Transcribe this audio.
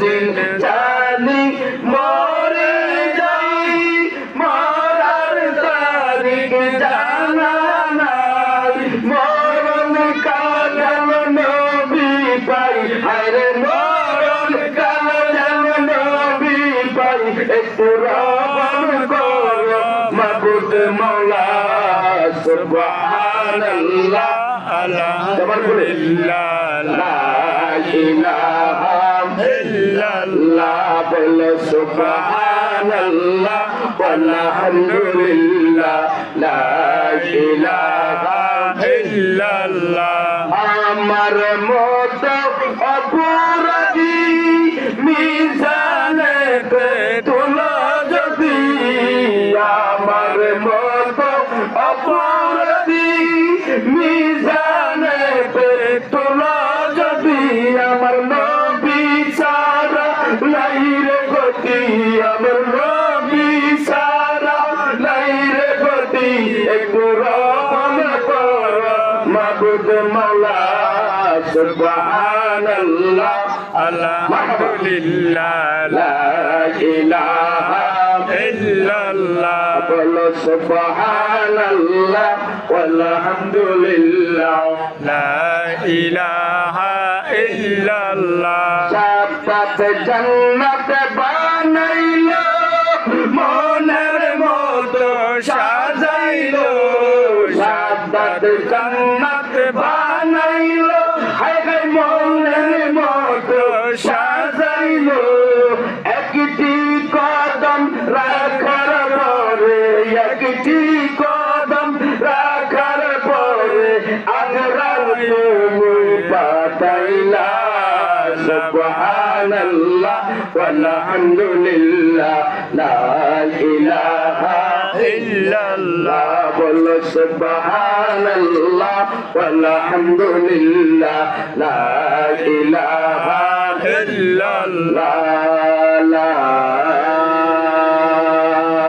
দিন জানি মরে যাই, মরার তারিখ জানা নাই, মরণ কাল নবী পাই, হায়রে মরণ কাল নবী পাই, একটু রহম করো মাবুদ মওলা সুবহানাল্লাহ আলহামদুলিল্লাহ লা ইলাহা ইল্লাল্লাহ বলো সুবহানাল্লাহ আলহামদুলিল্লাহ লা ইলাহা ইল্লাল্লাহ। আমার মতো অপরাধী মিজানে তুলো যদি, আমার মতো অপরাধী মিজানে তুলো যদি, আমার নবী ছাড়া নাই রে গতি, আমার নবী ছাড়া নাই রে গতি, একটু রহম করো মাবুদ মওলা সুবহানাল্লাহ আলহামদুলিল্লাহ লা ইলাহা ইল্লাল্লাহ বলো সুবহানাল্লাহ আলহামদুলিল্লাহ লা ইলাহা ইল্লাল্লাহ। সাত জান্নাত বানাইলো মনের মতো সাজাইলো, সাত জান্নাত বানাইলো হায় হায় মনের মতো সাজাইলো, একটি কদম রাখার পরে, একটি কদম রাখার পরে আজরাল তুমি পাঠাইলা, সুবহানাল্লাহ আলহামদুলিল্লাহ লা ইলাহা ইল্লাল্লাহ বলো সুবহানাল্লাহ আলহামদুলিল্লাহ লা ইলাহা ইল্লাল্লাহ।